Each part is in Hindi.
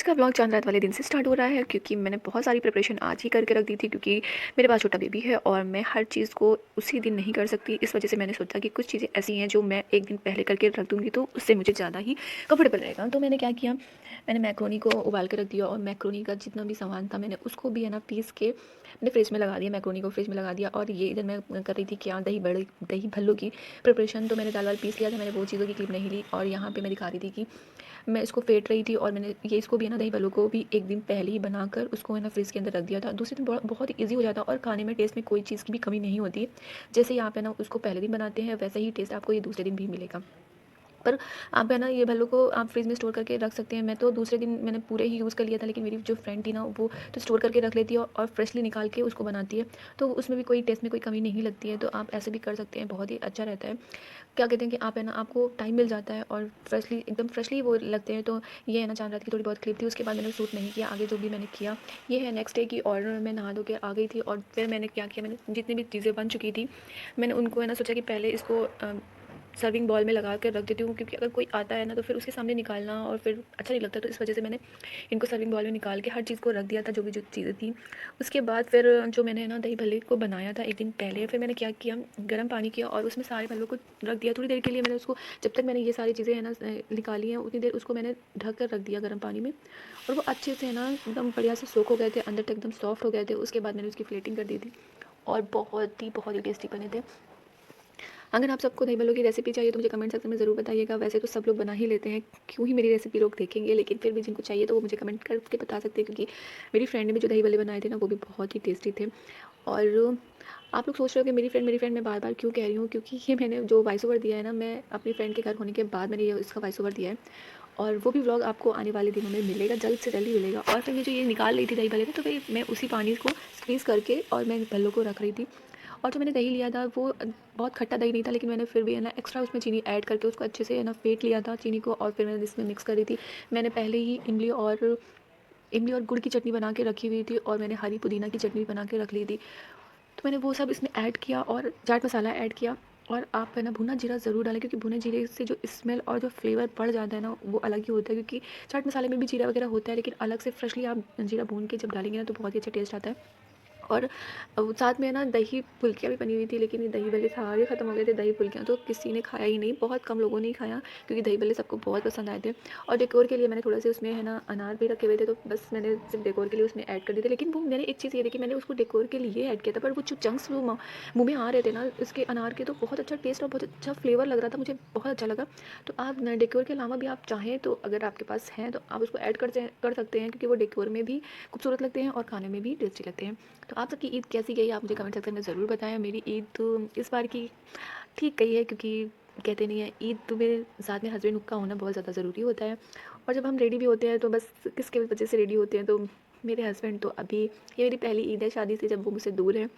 आज का व्लॉग चांद रात वाले दिन से स्टार्ट हो रहा है क्योंकि मैंने बहुत सारी प्रिपरेशन आज ही करके रख दी थी क्योंकि मेरे पास छोटा बेबी है और मैं हर चीज़ को उसी दिन नहीं कर सकती। इस वजह से मैंने सोचा कि कुछ चीज़ें ऐसी हैं जो मैं एक दिन पहले करके रख दूँगी तो उससे मुझे ज़्यादा ही कंफर्टेबल रहेगा। तो मैंने क्या किया, मैंने मैक्रोनी को उबाल के रख दिया और मैक्रोनी का जितना भी सामान था मैंने उसको भी है ना पीस के मैंने फ्रिज में लगा दिया, मैक्रोनी को फ्रिज में लगा दिया। और ये इधर मैं कर रही थी क्या, दही भल्लो की प्रिपरेशन। तो मैंने दाल वाल पीस लिया था, मैंने वो चीज़ों की क्लिप नहीं ली और यहाँ पे मैं दिखा रही थी कि मैं इसको फेंट रही थी और मैंने ये इसको भी है ना दही भल्लो को भी एक दिन पहले ही बनाकर उसको है ना फ्रिज के अंदर रख दिया था। दूसरे दिन बहुत ही ईजी हो जाता और खाने में टेस्ट में कोई चीज़ की भी कमी नहीं होती। जैसे ही आप है ना उसको पहले दिन बनाते हैं वैसा ही टेस्ट आपको ये दूसरे दिन भी मिलेगा। पर आप है ना ये भल्लो को आप फ्रिज में स्टोर करके रख सकते हैं। मैं तो दूसरे दिन मैंने पूरे ही यूज़ कर लिया था, लेकिन मेरी जो फ्रेंड थी ना वो तो स्टोर करके रख लेती है और फ्रेशली निकाल के उसको बनाती है, तो उसमें भी कोई टेस्ट में कोई कमी नहीं लगती है। तो आप ऐसे भी कर सकते हैं, बहुत ही अच्छा रहता है। क्या कहते हैं कि आप है ना आपको टाइम मिल जाता है और फ्रेशली एकदम फ्रेशली वो लगते हैं। तो ये है ना चांद रात की थोड़ी बहुत क्लिप थी, उसके बाद मैंने शूट नहीं किया आगे जो भी मैंने किया। ये है नेक्स्ट डे की और मैं नहा धो के आ गई थी और फिर मैंने क्या किया, मैंने जितनी भी चीज़ें बन चुकी थी मैंने उनको है ना सोचा कि पहले इसको सर्विंग बॉल में लगा कर रख देती हूँ, क्योंकि अगर कोई आता है ना तो फिर उसके सामने निकालना और फिर अच्छा नहीं लगता। तो इस वजह से मैंने इनको सर्विंग बॉल में निकाल के हर चीज़ को रख दिया था, जो भी जो चीज़ें थी। उसके बाद फिर जो मैंने ना दही भल्ले को बनाया था एक दिन पहले, फिर मैंने क्या किया, गर्म पानी किया और उसमें सारे भल्लों को रख दिया थोड़ी देर के लिए। मैंने उसको जब तक मैंने ये सारी चीज़ें है ना निकाली हैं उतनी देर उसको मैंने ढक कर रख दिया गर्म पानी में, और वो अच्छे से है ना एकदम बढ़िया से सोख हो गए थे, अंदर तक एकदम सॉफ्ट हो गए थे। उसके बाद मैंने उसकी प्लेटिंग कर दी थी और बहुत ही टेस्टी बने थे। अगर आप सबको दही भल्लों की रेसिपी चाहिए तो मुझे कमेंट सेक्शन में ज़रूर बताइएगा। वैसे तो सब लोग बना ही लेते हैं, क्यों ही मेरी रेसिपी लोग देखेंगे, लेकिन फिर भी जिनको चाहिए तो वो मुझे कमेंट करके बता सकते हैं, क्योंकि मेरी फ्रेंड ने भी जो दही भल्ले बनाए थे ना वो भी बहुत ही टेस्टी थे। और आप लोग सोच रहे हो कि मेरी फ्रेंड मैं बार-बार क्यों कह रही हूँ, क्योंकि ये मैंने जो वॉइस ओवर दिया है ना, मैं अपनी फ्रेंड के घर होने के बाद मैंने ये इसका वॉइस ओवर दिया है और वो भी व्लॉग आपको आने वाले दिनों में मिलेगा, जल्द से जल्द ही मिलेगा। और फिर मैं जो ये निकाल रही थी दही भल्ले तो फिर मैं उसी पानी को स्क्वीज़ करके और मैं भल्लों को रख रही थी। और जो मैंने दही लिया था वो बहुत खट्टा दही नहीं था, लेकिन मैंने फिर भी है ना एक्स्ट्रा उसमें चीनी ऐड करके उसको अच्छे से है ना फेंट लिया था चीनी को, और फिर मैंने इसमें मिक्स करी थी। मैंने पहले ही इमली और गुड़ की चटनी बना के रखी हुई थी और मैंने हरी पुदीना की चटनी बना के रख ली थी। तो मैंने वो सब इसमें ऐड किया और चाट मसाला ऐड किया। और आप है ना भुना जीरा ज़रूर डालें, क्योंकि भुने जीरे से जो स्मेल और जो फ्लेवर बढ़ जाता है ना वो अलग ही होता है। क्योंकि चाट मसाले में भी जीरा वगैरह होता है, लेकिन अलग से फ्रेशली आप जीरा भून के जब डालेंगे ना तो बहुत ही अच्छा टेस्ट आता है। और साथ में ना दही फुल्कियाँ भी बनी हुई थी, लेकिन ये दही भल्ले सारे ख़त्म हो गए थे। दही फुल्कियाँ तो किसी ने खाया ही नहीं, बहुत कम लोगों ने ही खाया, क्योंकि दही भल्ले सबको बहुत पसंद आए थे। और डेकोर के लिए मैंने थोड़ा से उसमें है ना अनार भी रखे हुए थे, तो बस मैंने सिर्फ डेकोर के लिए उसमें ऐड कर दिए थे। लेकिन वो मैंने एक चीज़ ये देखी, मैंने उसको डेकोर के लिए ऐड किया था, पर वो जो चंक्स वो मुँह में आ रहे थे ना उसके अनार के, तो बहुत अच्छा टेस्ट और बहुत अच्छा फ्लेवर लग रहा था, मुझे बहुत अच्छा लगा। तो आप डेकोर के अलावा भी आप चाहें तो अगर आपके पास हैं तो आप उसको ऐड कर सकते हैं, क्योंकि वो डेकोर में भी खूबसूरत लगते हैं और खाने में भी टेस्टी लगते हैं। तो आप सबकी ईद कैसी गई आप मुझे कमेंट सेक्शन में ज़रूर बताएं। मेरी ईद तो इस बार की ठीक गई है, क्योंकि कहते नहीं है ईद तो मेरे साथ में हस्बैंड का होना बहुत ज़्यादा ज़रूरी होता है। और जब हम रेडी भी होते हैं तो बस किसके वजह से रेडी होते हैं, तो मेरे हस्बैंड। तो अभी ये मेरी पहली ईद है शादी से जब वो मुझसे दूर है।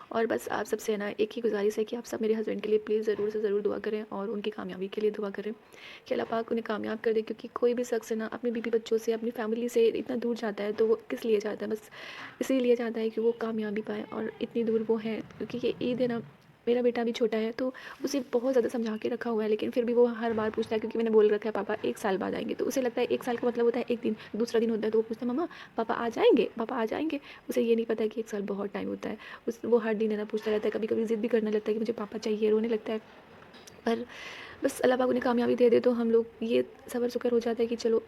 और बस आप सबसे है ना एक ही गुजारिश है कि आप सब मेरे हस्बैंड के लिए प्लीज़ ज़रूर से ज़रूर दुआ करें और उनकी कामयाबी के लिए दुआ करें कि अल्लाह पाक उन्हें कामयाब कर दे। क्योंकि कोई भी शख्स है ना अपने बीवी बच्चों से अपनी फैमिली से इतना दूर जाता है तो वो किस लिए जाता है, बस इसीलिए चाहता है कि वो कामयाबी पाए। और इतनी दूर वो हैं, क्योंकि ये ईद है ना, मेरा बेटा भी छोटा है तो उसे बहुत ज़्यादा समझा के रखा हुआ है, लेकिन फिर भी वो हर बार पूछता है, क्योंकि मैंने बोल रखा है पापा 1 साल बाद आएंगे, तो उसे लगता है 1 साल का मतलब होता है एक दिन, दूसरा दिन होता है। तो वो पूछता है मम्मा पापा आ जाएंगे, पापा आ जाएंगे। उसे ये नहीं पता है कि 1 साल बहुत टाइम होता है। वो हर दिन है ना पूछता रहता है, कभी कभी ज़िद भी करने लगता है कि मुझे पापा चाहिए, रोने लगता है। पर बस अल्लाह पाक उन्हें कामयाबी दे दे तो हम लोग ये सब्र शुक्र हो जाता है कि चलो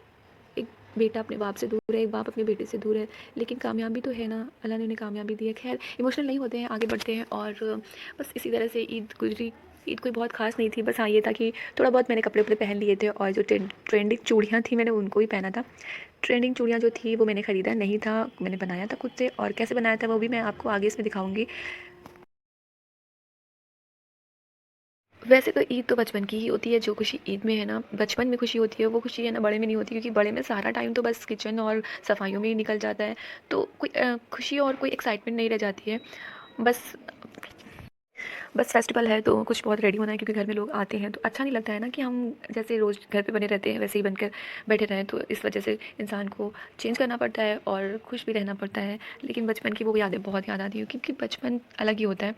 एक बेटा अपने बाप से दूर है, एक बाप अपने बेटे से दूर है, लेकिन कामयाबी तो है ना, अल्लाह ने उन्हें कामयाबी दी है। खैर इमोशनल नहीं होते हैं, आगे बढ़ते हैं। और बस इसी तरह से ईद गुजरी। ईद कोई बहुत खास नहीं थी, बस हाँ ये था कि थोड़ा बहुत मैंने कपड़े पहन लिए थे और जो ट्रेंडिंग चूड़ियाँ थी मैंने उनको ही पहना था। ट्रेंडिंग चूड़ियाँ जो थी वो मैंने ख़रीदा नहीं था, मैंने बनाया था खुद से, और कैसे बनाया था वो भी मैं आपको आगे इसमें दिखाऊंगी। वैसे तो ईद तो बचपन की ही होती है, जो खुशी ईद में है ना बचपन में खुशी होती है वो खुशी है ना बड़े में नहीं होती, क्योंकि बड़े में सारा टाइम तो बस किचन और सफाइयों में ही निकल जाता है, तो कोई खुशी और कोई एक्साइटमेंट नहीं रह जाती है। बस बस फेस्टिवल है तो कुछ बहुत रेडी होना है, क्योंकि घर में लोग आते हैं तो अच्छा नहीं लगता है ना कि हम जैसे रोज़ घर पे बने रहते हैं वैसे ही बनकर बैठे रहें। तो इस वजह से इंसान को चेंज करना पड़ता है और खुश भी रहना पड़ता है। लेकिन बचपन की वो यादें बहुत याद आती हैं, क्योंकि बचपन अलग ही होता है।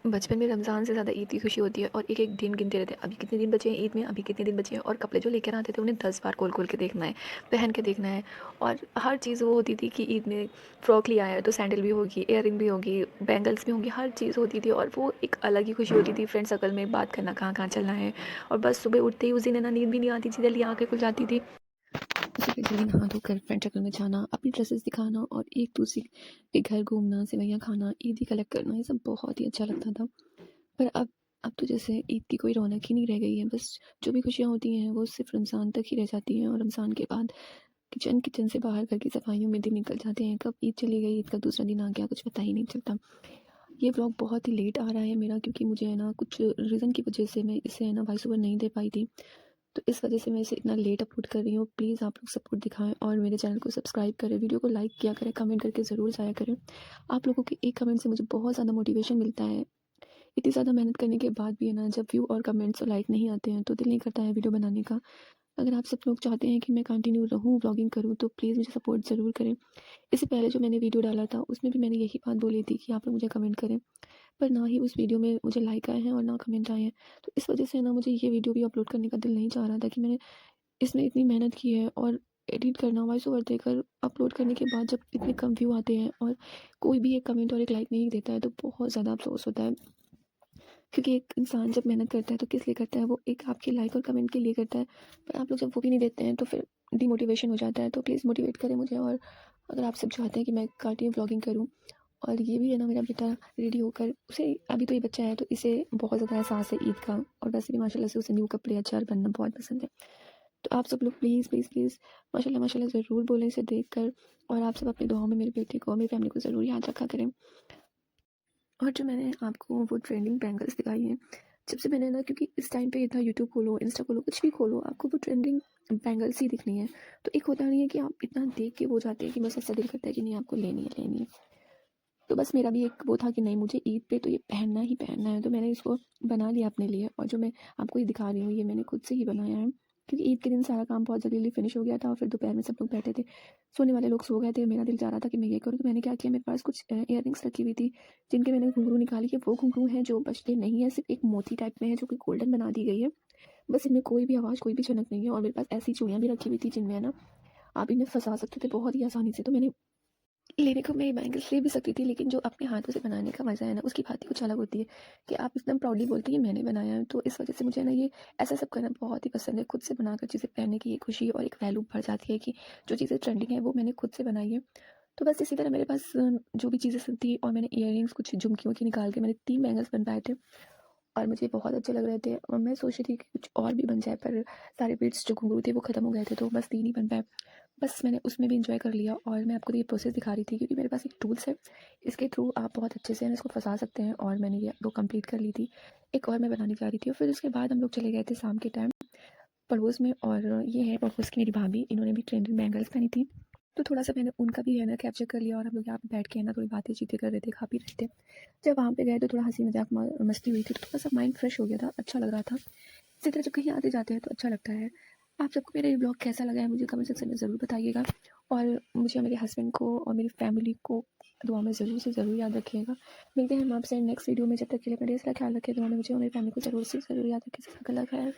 बचपन में रमज़ान से ज़्यादा ईद की खुशी होती है और एक-एक दिन गिनते रहते हैं। अभी कितने दिन बचे हैं ईद में, अभी कितने दिन बचे हैं और कपड़े जो लेकर आते थे उन्हें 10 बार खोल-खोल के देखना है, पहन के देखना है और हर चीज़ वो होती थी कि ईद में फ्रॉक लिया है तो सैंडल भी होगी, इयररिंग भी होगी, बैंगल्स भी होंगी, हर चीज़ होती थी और वो एक अलग ही खुशी होती थी। फ्रेंड सर्कल में बात करना कहाँ-कहाँ चलना है और बस सुबह उठते ही उस दिन है ना नींद भी नहीं आती थी, जल्दी आँखें खुल जाती थी। सुबह जल्दी नहा धोकर फ्रेंड सर्कल में जाना, अपनी ड्रेसेस दिखाना और एक दूसरे के घर घूमना, सेवइयाँ खाना, ईदी कलेक्ट करना, ये सब बहुत ही अच्छा लगता था। पर अब तो जैसे ईद की कोई रौनक ही नहीं रह गई है। बस जो भी खुशियाँ होती हैं वो सिर्फ़ रमज़ान तक ही रह जाती हैं और रमज़ान के बाद किचन किचन से बाहर घर की सफाइयों में दिन निकल जाते हैं। कब ईद चली गई, ईद का दूसरा दिन आ गया, कुछ पता ही नहीं चलता। ये व्लॉग बहुत ही लेट आ रहा है मेरा क्योंकि मुझे है ना कुछ रीज़न की वजह से मैं इसे है ना वॉइस ओवर नहीं दे पाई थी। तो इस वजह से मैं इसे इतना लेट अपलोड कर रही हूँ। प्लीज़ आप लोग सपोर्ट दिखाएँ और मेरे चैनल को सब्सक्राइब करें, वीडियो को लाइक किया करें, कमेंट करके ज़रूर जाया करें। आप लोगों के एक कमेंट से मुझे बहुत ज़्यादा मोटिवेशन मिलता है। इतनी ज़्यादा मेहनत करने के बाद भी है ना जब व्यू और कमेंट्स और लाइक नहीं आते हैं तो दिल नहीं करता है वीडियो बनाने का। अगर आप सब लोग चाहते हैं कि मैं कंटिन्यू रहूँ, व्लॉगिंग करूँ तो प्लीज़ मुझे सपोर्ट ज़रूर करें। इससे पहले जो मैंने वीडियो डाला था उसमें भी मैंने यही बात बोली थी कि आप लोग मुझे कमेंट करें। पर ना ही उस वीडियो में मुझे लाइक आए हैं और ना कमेंट आए हैं। तो इस वजह से ना मुझे ये वीडियो भी अपलोड करने का दिल नहीं चाह रहा था कि मैंने इसमें इतनी मेहनत की है और एडिट करना, वॉइस ओवर देकर अपलोड करने के बाद जब इतने कम व्यू आते हैं और कोई भी एक कमेंट और एक लाइक नहीं देता है तो बहुत ज़्यादा अफ़सोस होता है। क्योंकि एक इंसान जब मेहनत करता है तो किस लिए करता है? वो एक आपके लाइक और कमेंट के लिए करता है। पर आप लोग जब वो भी नहीं देते हैं तो फिर डिमोटिवेशन हो जाता है। तो प्लीज़ मोटिवेट करें मुझे और अगर आप सब चाहते हैं कि मैं कंटिन्यू व्लॉगिंग करूँ और ये भी है ना मेरा बेटा रेडी होकर उसे अभी तो ये बच्चा है तो इसे बहुत ज़्यादा एहसास है ईद का और वैसे भी माशाल्लाह से उसे न्यू कपड़े अचार बनना बहुत पसंद है। तो आप सब लोग प्लीज़, प्लीज़, प्लीज़ माशाल्लाह, माशाल्लाह ज़रूर बोलें इसे देखकर और आप सब अपनी दुआओं में मेरे बेटे को और मेरी फैमिली को ज़रूर याद रखा करें। और जो मैंने आपको वो ट्रेंडिंग बैंगल्स दिखाई हैं, जब से मैंने ना क्योंकि इस टाइम पे इतना यूट्यूब खोलो, इंस्टा खोलो, कुछ भी खोलो, आपको वो ट्रेंडिंग बैंगल्स ही दिखनी है। तो एक होता नहीं है कि आप इतना देख के वो जाते हैं कि बस ऐसा दिल करता है कि नहीं आपको लेनी है, लेनी है। तो बस मेरा भी एक वो था कि नहीं मुझे ईद पे तो ये पहनना ही पहनना है, तो मैंने इसको बना लिया अपने लिए और जो मैं आपको ये दिखा रही हूँ, ये मैंने खुद से ही बनाया है। क्योंकि ईद के दिन सारा काम बहुत जल्दी-जल्दी फिनिश हो गया था और फिर दोपहर में सब लोग बैठे थे। सोने वाले लोग सो गए थे, मेरा दिल चाह रहा था कि मैं ये करूँ, तो मैंने क्या किया मेरे पास कुछ इयररिंग्स रखी हुई थी, जिनके मैंने घुंघरू निकाली के वो घुंघरू हैं जो बजते नहीं हैं, सिर्फ़ एक मोती टाइप में है जो कि गोल्डन बना दी गई है। बस इनमें कोई भी आवाज़, कोई भी झनक नहीं है और मेरे पास ऐसी चूड़ियाँ भी रखी हुई थी जिनमें है ना आप इन्हें फँसा सकते थे बहुत ही आसानी से। तो मैंने लेने को मैं बैंगल्स ले भी सकती थी, लेकिन जो अपने हाथों से बनाने का मज़ा है ना, उसकी बात ही कुछ अलग होती है कि आप एकदम प्राउडली बोलते हैं, ये मैंने बनाया है। तो इस वज़ह से मुझे ना ये ऐसा सब करना बहुत ही पसंद है। खुद से बनाकर चीज़ें पहनने की ये खुशी और एक वैल्यू बढ़ जाती है कि जो चीज़ें ट्रेंडिंग है, वो मैंने खुद से बनाई है। तो बस इसी तरह मेरे पास जो भी चीज़ें सब थी और मैंने इयररिंग्स कुछ झुमकियों की निकाल के मैंने 3 बैंगल्स बनवाए थे और मुझे बहुत अच्छे लग रहे थे और मैं सोच रही थी कि कुछ और भी बन जाए, पर सारे बीड्स जो घुंघरू थे, वो ख़त्म हो गए थे, तो बस 3 ही बन पाए। बस मैंने उसमें भी एंजॉय कर लिया और मैं आपको ये प्रोसेस दिखा रही थी क्योंकि मेरे पास एक टूल्स है, इसके थ्रू आप बहुत अच्छे से है ना इसको फंसा सकते हैं और मैंने ये वो कंप्लीट कर ली थी। एक और मैं बनाने जा रही थी और फिर उसके बाद हम लोग चले गए थे शाम के टाइम पड़ोस में और ये है पड़ोस की मेरी भाभी, इन्होंने भी ट्रेंडिंग बैंगल्स पहनी थी। तो थोड़ा-सा मैंने उनका भी है ना कैप्चर कर लिया और हम लोग यहाँ पे बैठ के है ना थोड़ी बातें-चीतें कर रहे थे, खा पी रहे थे। जब वहाँ पे गए तो थोड़ा हँसी-मज़ाक मस्ती हुई थी, तो थोड़ा-सा माइंड फ्रेश हो गया था, अच्छा लग रहा था। इसी तरह जब कहीं आते-जाते हैं तो अच्छा लगता है। आप सबको मेरा ये व्लॉग कैसा लगा है मुझे कमेंट सेक्शन में ज़रूर बताइएगा और मुझे और मेरे हस्बैंड को और मेरी फैमिली को दुआ में ज़रूर से ज़रूर याद रखिएगा। मिलते हैं हम आपसे नेक्स्ट वीडियो में, जब तक के लिए अपना ढेर सारा ख्याल रखें, दुआ में मुझे और मेरी फैमिली को ज़रूर से ज़रूर याद रखें। ज़ाकल्लाह खैर।